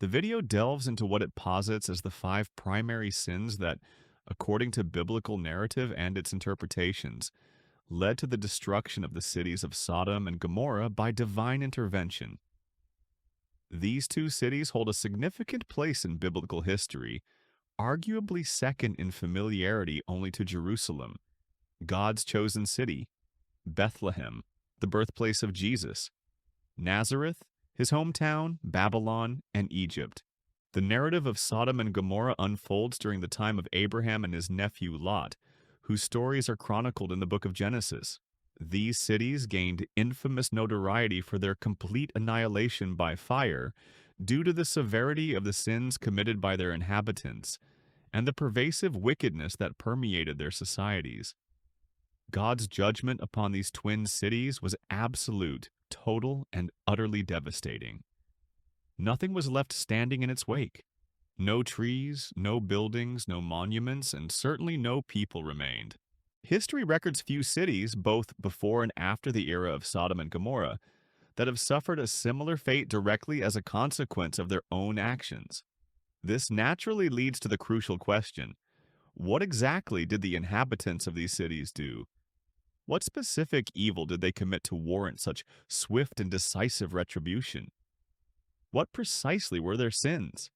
The video delves into what it posits as the five primary sins that, according to biblical narrative and its interpretations, led to the destruction of the cities of Sodom and Gomorrah by divine intervention. These two cities hold a significant place in biblical history, arguably second in familiarity only to Jerusalem, God's chosen city, Bethlehem, the birthplace of Jesus, Nazareth, his hometown, Babylon, and Egypt. The narrative of Sodom and Gomorrah unfolds during the time of Abraham and his nephew Lot, whose stories are chronicled in the book of Genesis. These cities gained infamous notoriety for their complete annihilation by fire due to the severity of the sins committed by their inhabitants and the pervasive wickedness that permeated their societies. God's judgment upon these twin cities was absolute, total, and utterly devastating. Nothing was left standing in its wake. No trees, no buildings, no monuments, and certainly no people remained. History records few cities, both before and after the era of Sodom and Gomorrah, that have suffered a similar fate directly as a consequence of their own actions. This naturally leads to the crucial question: what exactly did the inhabitants of these cities do? What specific evil did they commit to warrant such swift and decisive retribution? What precisely were their sins?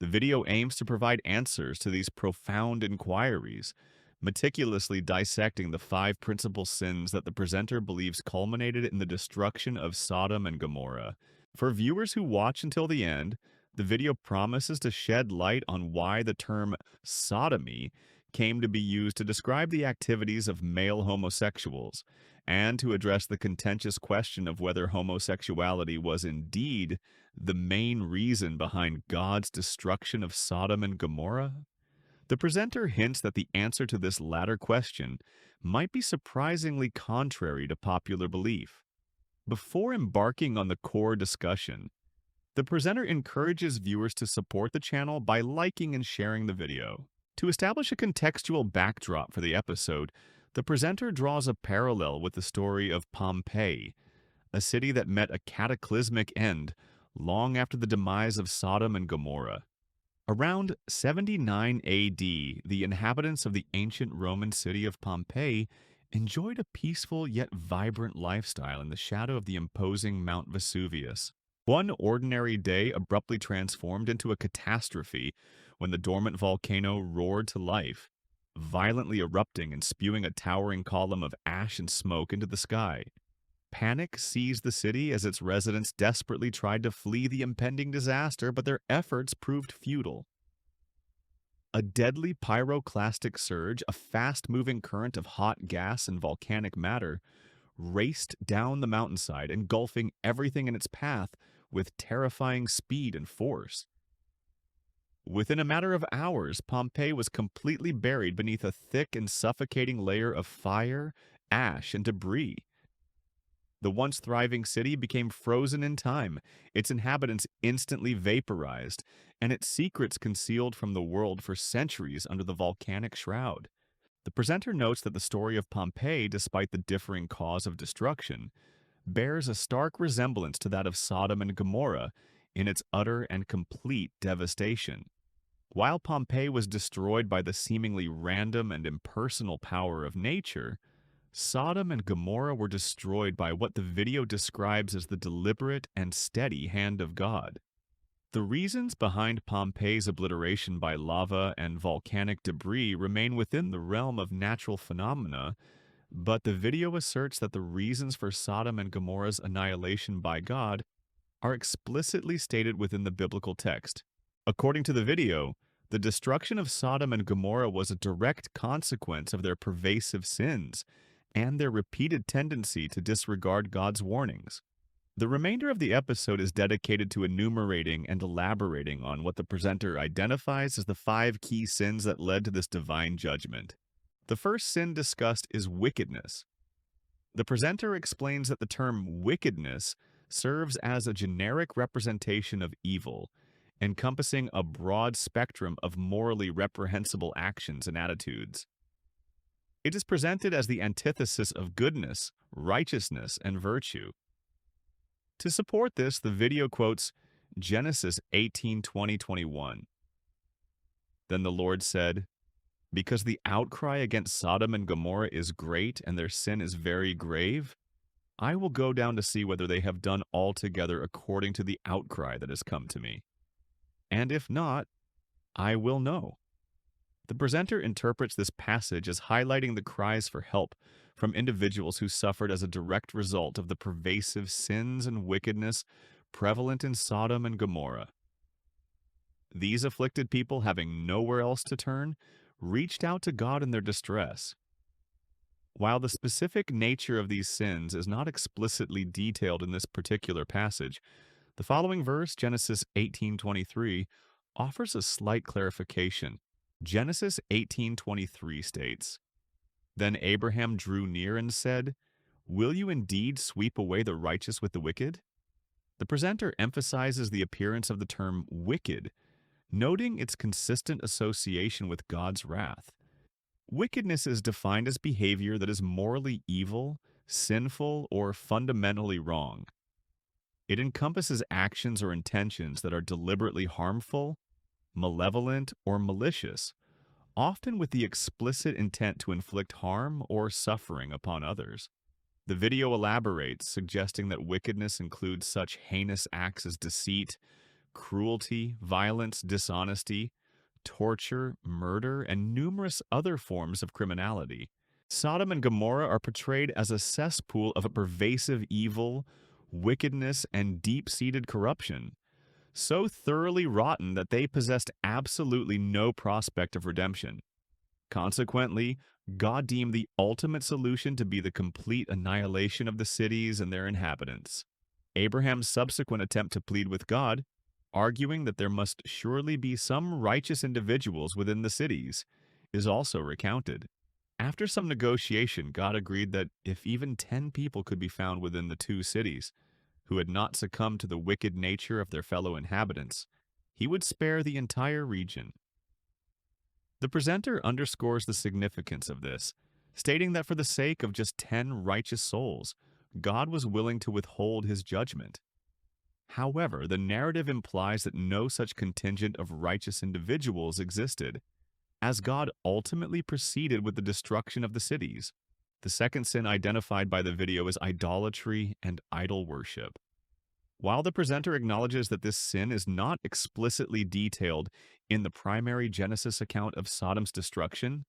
The video aims to provide answers to these profound inquiries, meticulously dissecting the five principal sins that the presenter believes culminated in the destruction of Sodom and Gomorrah. For viewers who watch until the end, the video promises to shed light on why the term sodomy came to be used to describe the activities of male homosexuals, and to address the contentious question of whether homosexuality was indeed the main reason behind God's destruction of Sodom and Gomorrah. The presenter hints that the answer to this latter question might be surprisingly contrary to popular belief. Before embarking on the core discussion, the presenter encourages viewers to support the channel by liking and sharing the video. To establish a contextual backdrop for the episode, the presenter draws a parallel with the story of Pompeii, a city that met a cataclysmic end long after the demise of Sodom and Gomorrah. Around 79 AD, the inhabitants of the ancient Roman city of Pompeii enjoyed a peaceful yet vibrant lifestyle in the shadow of the imposing Mount Vesuvius. One ordinary day abruptly transformed into a catastrophe when the dormant volcano roared to life, violently erupting and spewing a towering column of ash and smoke into the sky. Panic seized the city as its residents desperately tried to flee the impending disaster, but their efforts proved futile. A deadly pyroclastic surge, a fast-moving current of hot gas and volcanic matter, raced down the mountainside, engulfing everything in its path with terrifying speed and force. Within a matter of hours, Pompeii was completely buried beneath a thick and suffocating layer of fire, ash, and debris. The once thriving city became frozen in time, its inhabitants instantly vaporized, and its secrets concealed from the world for centuries under the volcanic shroud. The presenter notes that the story of Pompeii, despite the differing cause of destruction, bears a stark resemblance to that of Sodom and Gomorrah in its utter and complete devastation. While Pompeii was destroyed by the seemingly random and impersonal power of nature, Sodom and Gomorrah were destroyed by what the video describes as the deliberate and steady hand of God. The reasons behind Pompeii's obliteration by lava and volcanic debris remain within the realm of natural phenomena, but the video asserts that the reasons for Sodom and Gomorrah's annihilation by God are explicitly stated within the biblical text. According to the video, the destruction of Sodom and Gomorrah was a direct consequence of their pervasive sins and their repeated tendency to disregard God's warnings. The remainder of the episode is dedicated to enumerating and elaborating on what the presenter identifies as the five key sins that led to this divine judgment. The first sin discussed is wickedness. The presenter explains that the term wickedness serves as a generic representation of evil, encompassing a broad spectrum of morally reprehensible actions and attitudes. It is presented as the antithesis of goodness, righteousness, and virtue. To support this, the video quotes Genesis 18:20-21. Then the Lord said, because the outcry against Sodom and Gomorrah is great and their sin is very grave, I will go down to see whether they have done altogether according to the outcry that has come to me. And if not, I will know. The presenter interprets this passage as highlighting the cries for help from individuals who suffered as a direct result of the pervasive sins and wickedness prevalent in Sodom and Gomorrah. These afflicted people, having nowhere else to turn, reached out to God in their distress. While the specific nature of these sins is not explicitly detailed in this particular passage, the following verse, Genesis 18:23, offers a slight clarification. Genesis 18:23 states, Then Abraham drew near and said, Will you indeed sweep away the righteous with the wicked? The presenter emphasizes the appearance of the term wicked, noting its consistent association with God's wrath. Wickedness is defined as behavior that is morally evil, sinful, or fundamentally wrong. It encompasses actions or intentions that are deliberately harmful, malevolent, or malicious, often with the explicit intent to inflict harm or suffering upon others. The video elaborates, suggesting that wickedness includes such heinous acts as deceit, cruelty, violence, dishonesty, torture, murder, and numerous other forms of criminality. Sodom and Gomorrah are portrayed as a cesspool of a pervasive evil, wickedness, and deep-seated corruption, so thoroughly rotten that they possessed absolutely no prospect of redemption. Consequently, God deemed the ultimate solution to be the complete annihilation of the cities and their inhabitants. Abraham's subsequent attempt to plead with God, arguing that there must surely be some righteous individuals within the cities, is also recounted. After some negotiation, God agreed that if even 10 people could be found within the two cities, who had not succumbed to the wicked nature of their fellow inhabitants, he would spare the entire region. The presenter underscores the significance of this, stating that for the sake of just 10 righteous souls, God was willing to withhold his judgment. However, the narrative implies that no such contingent of righteous individuals existed, as God ultimately proceeded with the destruction of the cities. The second sin identified by the video is idolatry and idol worship. While the presenter acknowledges that this sin is not explicitly detailed in the primary Genesis account of Sodom's destruction,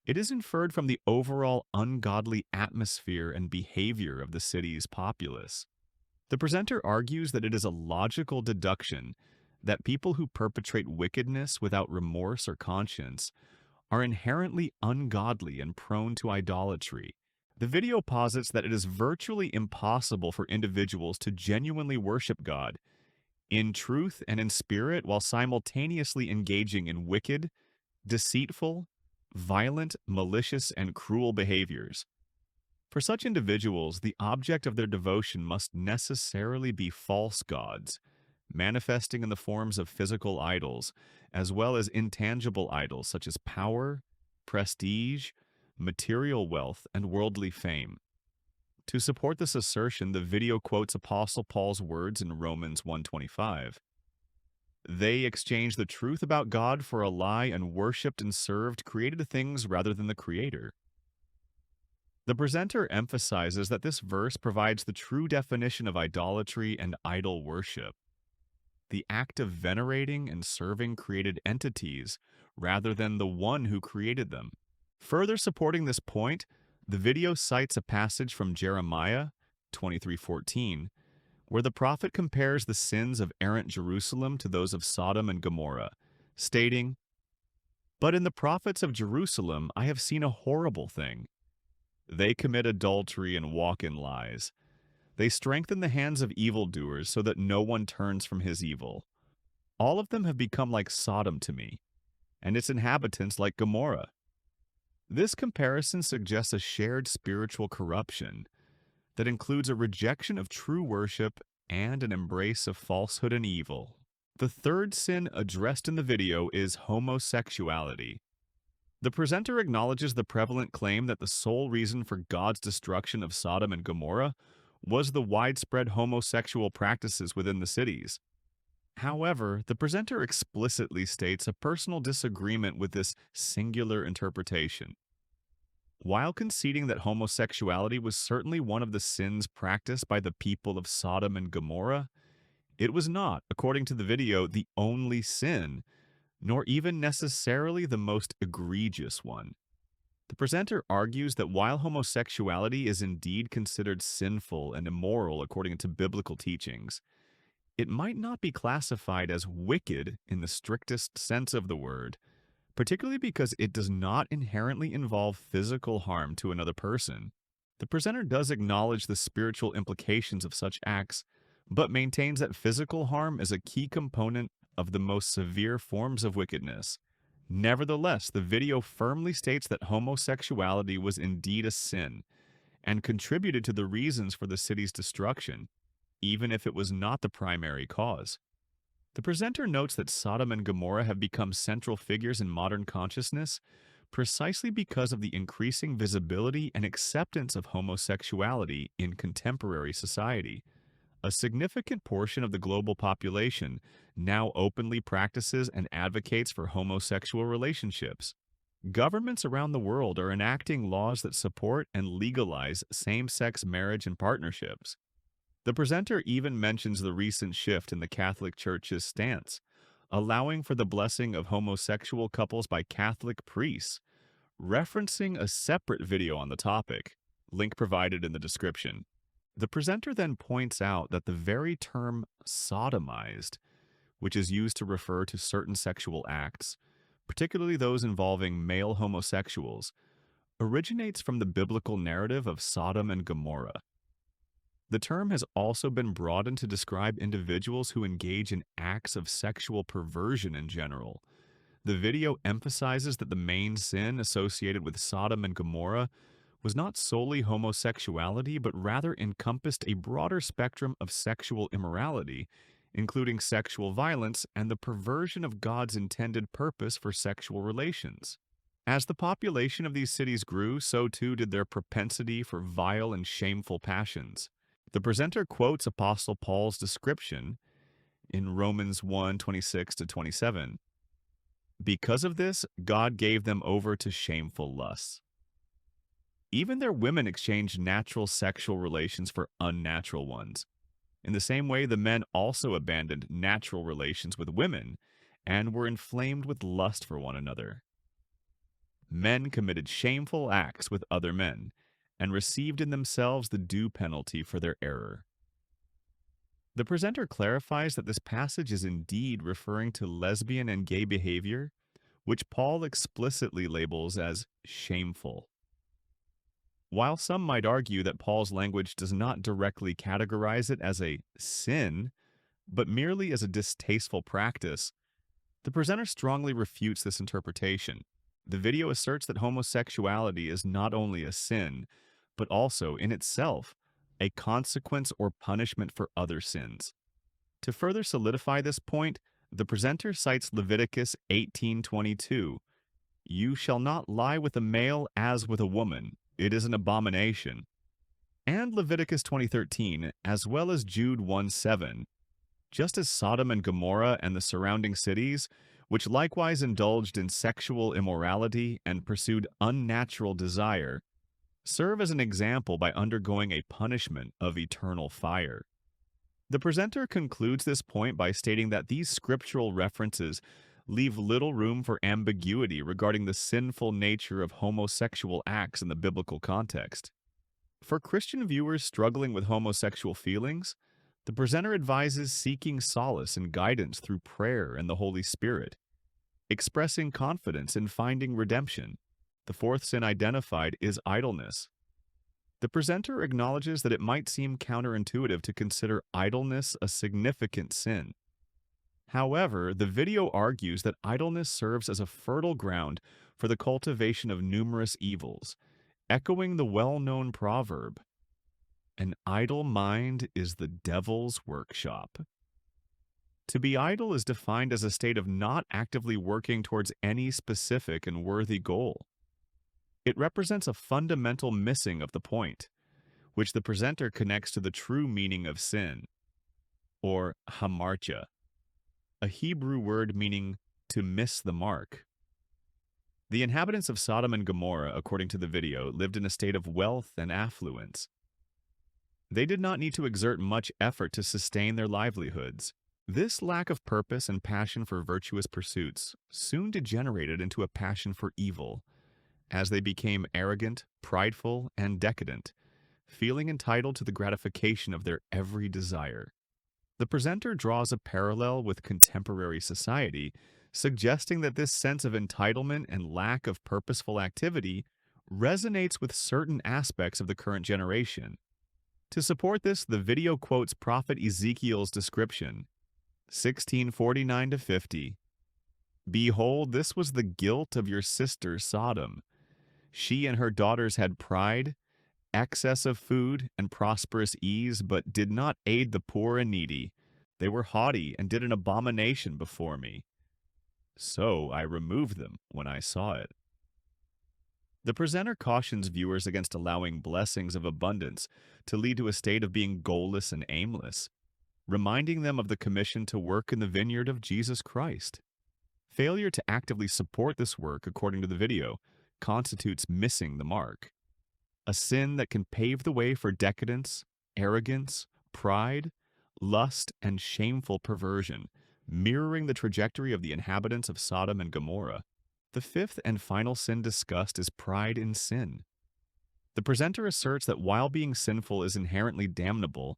it is inferred from the overall ungodly atmosphere and behavior of the city's populace. The presenter argues that it is a logical deduction that people who perpetrate wickedness without remorse or conscience are inherently ungodly and prone to idolatry. The video posits that it is virtually impossible for individuals to genuinely worship God in truth and in spirit while simultaneously engaging in wicked, deceitful, violent, malicious, and cruel behaviors. For such individuals, the object of their devotion must necessarily be false gods, manifesting in the forms of physical idols, as well as intangible idols such as power, prestige, material wealth, and worldly fame. To support this assertion, the video quotes Apostle Paul's words in Romans 1:25. They exchanged the truth about God for a lie and worshipped and served created things rather than the Creator. The presenter emphasizes that this verse provides the true definition of idolatry and idol worship, the act of venerating and serving created entities rather than the one who created them. Further supporting this point, the video cites a passage from Jeremiah 23:14, where the prophet compares the sins of errant Jerusalem to those of Sodom and Gomorrah, stating, "But in the prophets of Jerusalem I have seen a horrible thing. They commit adultery and walk in lies. They strengthen the hands of evildoers so that no one turns from his evil. All of them have become like Sodom to me, and its inhabitants like Gomorrah." This comparison suggests a shared spiritual corruption that includes a rejection of true worship and an embrace of falsehood and evil. The third sin addressed in the video is homosexuality. The presenter acknowledges the prevalent claim that the sole reason for God's destruction of Sodom and Gomorrah was the widespread homosexual practices within the cities. However, the presenter explicitly states a personal disagreement with this singular interpretation. While conceding that homosexuality was certainly one of the sins practiced by the people of Sodom and Gomorrah, it was not, according to the video, the only sin, nor even necessarily the most egregious one. The presenter argues that while homosexuality is indeed considered sinful and immoral according to biblical teachings, it might not be classified as wicked in the strictest sense of the word, particularly because it does not inherently involve physical harm to another person. The presenter does acknowledge the spiritual implications of such acts, but maintains that physical harm is a key component of the most severe forms of wickedness. Nevertheless, the video firmly states that homosexuality was indeed a sin and contributed to the reasons for the city's destruction, even if it was not the primary cause. The presenter notes that Sodom and Gomorrah have become central figures in modern consciousness precisely because of the increasing visibility and acceptance of homosexuality in contemporary society. A significant portion of the global population now openly practices and advocates for homosexual relationships. Governments around the world are enacting laws that support and legalize same-sex marriage and partnerships. The presenter even mentions the recent shift in the Catholic Church's stance, allowing for the blessing of homosexual couples by Catholic priests, referencing a separate video on the topic, link provided in the description. The presenter then points out that the very term sodomized, which is used to refer to certain sexual acts, particularly those involving male homosexuals, originates from the biblical narrative of Sodom and Gomorrah. The term has also been broadened to describe individuals who engage in acts of sexual perversion in general. The video emphasizes that the main sin associated with Sodom and Gomorrah was not solely homosexuality, but rather encompassed a broader spectrum of sexual immorality, including sexual violence and the perversion of God's intended purpose for sexual relations. As the population of these cities grew, so too did their propensity for vile and shameful passions. The presenter quotes Apostle Paul's description in Romans 1:26-27. Because of this, God gave them over to shameful lusts. Even their women exchanged natural sexual relations for unnatural ones. In the same way, the men also abandoned natural relations with women and were inflamed with lust for one another. Men committed shameful acts with other men and received in themselves the due penalty for their error. The presenter clarifies that this passage is indeed referring to lesbian and gay behavior, which Paul explicitly labels as shameful. While some might argue that Paul's language does not directly categorize it as a sin, but merely as a distasteful practice, the presenter strongly refutes this interpretation. The video asserts that homosexuality is not only a sin, but also, in itself, a consequence or punishment for other sins. To further solidify this point, the presenter cites Leviticus 18:22, "You shall not lie with a male as with a woman. It is an abomination," and Leviticus 20:13, as well as Jude 1:7. Just as Sodom and Gomorrah and the surrounding cities, which likewise indulged in sexual immorality and pursued unnatural desire, serve as an example by undergoing a punishment of eternal fire. The presenter concludes this point by stating that these scriptural references leave little room for ambiguity regarding the sinful nature of homosexual acts in the biblical context. For Christian viewers struggling with homosexual feelings, the presenter advises seeking solace and guidance through prayer and the Holy Spirit, expressing confidence in finding redemption. The fourth sin identified is idleness. The presenter acknowledges that it might seem counterintuitive to consider idleness a significant sin. However, the video argues that idleness serves as a fertile ground for the cultivation of numerous evils, echoing the well-known proverb, "An idle mind is the devil's workshop." To be idle is defined as a state of not actively working towards any specific and worthy goal. It represents a fundamental missing of the point, which the presenter connects to the true meaning of sin, or hamartia. a Hebrew word meaning to miss the mark. The inhabitants of Sodom and Gomorrah, according to the video, lived in a state of wealth and affluence. They did not need to exert much effort to sustain their livelihoods. This lack of purpose and passion for virtuous pursuits soon degenerated into a passion for evil, as they became arrogant, prideful, and decadent, feeling entitled to the gratification of their every desire. The presenter draws a parallel with contemporary society, suggesting that this sense of entitlement and lack of purposeful activity resonates with certain aspects of the current generation. To support this, the video quotes Prophet Ezekiel's description, 1649 to 50. Behold, this was the guilt of your sister Sodom. She and her daughters had pride, excess of food, and prosperous ease, but did not aid the poor and needy. They were haughty and did an abomination before me. So I removed them when I saw it. The presenter cautions viewers against allowing blessings of abundance to lead to a state of being goalless and aimless, reminding them of the commission to work in the vineyard of Jesus Christ. Failure to actively support this work, according to the video, constitutes missing the mark. A sin that can pave the way for decadence, arrogance, pride, lust, and shameful perversion, mirroring the trajectory of the inhabitants of Sodom and Gomorrah. The fifth and final sin discussed is pride in sin. The presenter asserts that while being sinful is inherently damnable,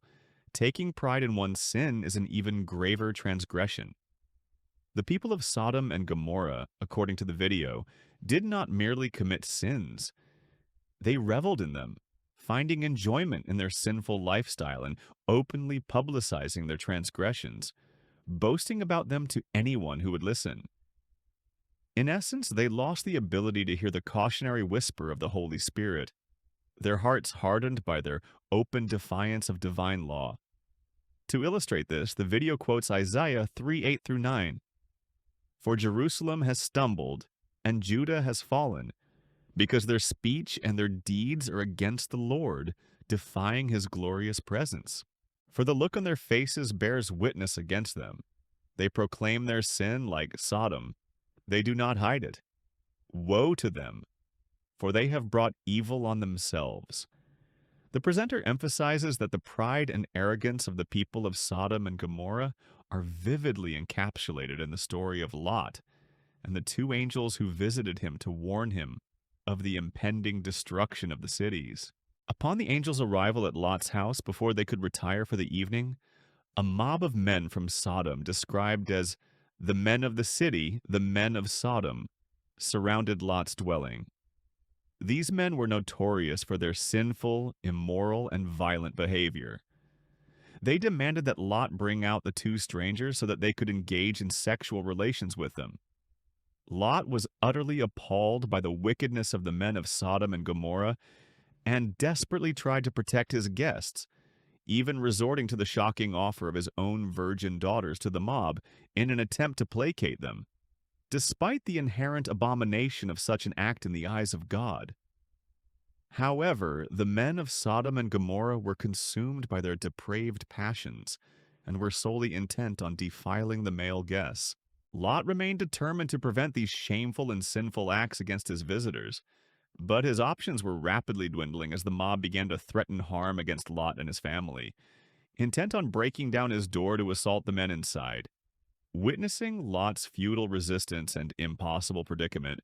taking pride in one's sin is an even graver transgression. The people of Sodom and Gomorrah, according to the video, did not merely commit sins. They reveled in them, finding enjoyment in their sinful lifestyle and openly publicizing their transgressions, boasting about them to anyone who would listen. In essence, they lost the ability to hear the cautionary whisper of the Holy Spirit, their hearts hardened by their open defiance of divine law. To illustrate this, the video quotes Isaiah 3:8-9. For Jerusalem has stumbled, and Judah has fallen, because their speech and their deeds are against the Lord, defying his glorious presence. For the look on their faces bears witness against them. They proclaim their sin like Sodom. They do not hide it. Woe to them, for they have brought evil on themselves. The presenter emphasizes that the pride and arrogance of the people of Sodom and Gomorrah are vividly encapsulated in the story of Lot and the two angels who visited him to warn him of the impending destruction of the cities. Upon the angels' arrival at Lot's house before they could retire for the evening, a mob of men from Sodom, described as the men of the city, the men of Sodom, surrounded Lot's dwelling. These men were notorious for their sinful, immoral, and violent behavior. They demanded that Lot bring out the two strangers so that they could engage in sexual relations with them. Lot was utterly appalled by the wickedness of the men of Sodom and Gomorrah and desperately tried to protect his guests, even resorting to the shocking offer of his own virgin daughters to the mob in an attempt to placate them, despite the inherent abomination of such an act in the eyes of God. However, the men of Sodom and Gomorrah were consumed by their depraved passions and were solely intent on defiling the male guests. Lot remained determined to prevent these shameful and sinful acts against his visitors, but his options were rapidly dwindling as the mob began to threaten harm against Lot and his family, intent on breaking down his door to assault the men inside. Witnessing Lot's futile resistance and impossible predicament,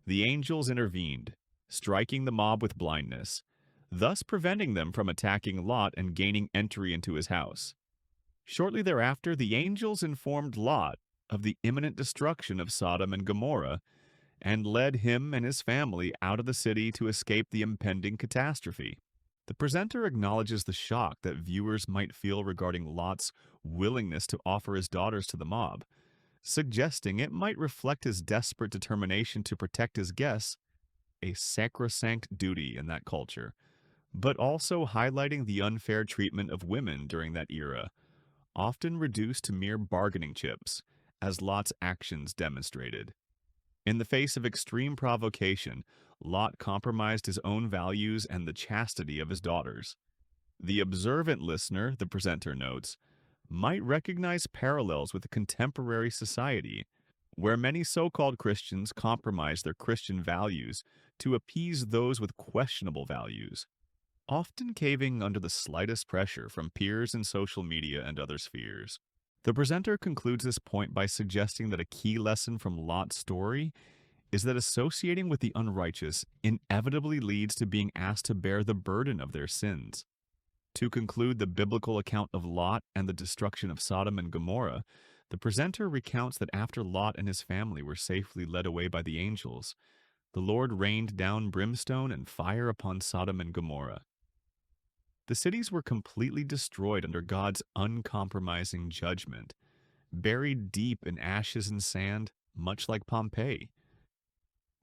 the angels intervened, striking the mob with blindness, thus preventing them from attacking Lot and gaining entry into his house. Shortly thereafter, the angels informed Lot of the imminent destruction of Sodom and Gomorrah and led him and his family out of the city to escape the impending catastrophe. The presenter acknowledges the shock that viewers might feel regarding Lot's willingness to offer his daughters to the mob, suggesting it might reflect his desperate determination to protect his guests, a sacrosanct duty in that culture, but also highlighting the unfair treatment of women during that era, often reduced to mere bargaining chips, as Lot's actions demonstrated. In the face of extreme provocation, Lot compromised his own values and the chastity of his daughters. The observant listener, the presenter notes, might recognize parallels with contemporary society, where many so called Christians compromise their Christian values to appease those with questionable values, often caving under the slightest pressure from peers in social media and other spheres. The presenter concludes this point by suggesting that a key lesson from Lot's story is that associating with the unrighteous inevitably leads to being asked to bear the burden of their sins. To conclude the biblical account of Lot and the destruction of Sodom and Gomorrah, the presenter recounts that after Lot and his family were safely led away by the angels, the Lord rained down brimstone and fire upon Sodom and Gomorrah. The cities were completely destroyed under God's uncompromising judgment, buried deep in ashes and sand, much like Pompeii.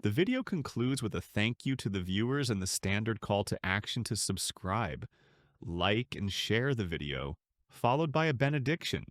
The video concludes with a thank you to the viewers and the standard call to action to subscribe, like, and share the video, followed by a benediction.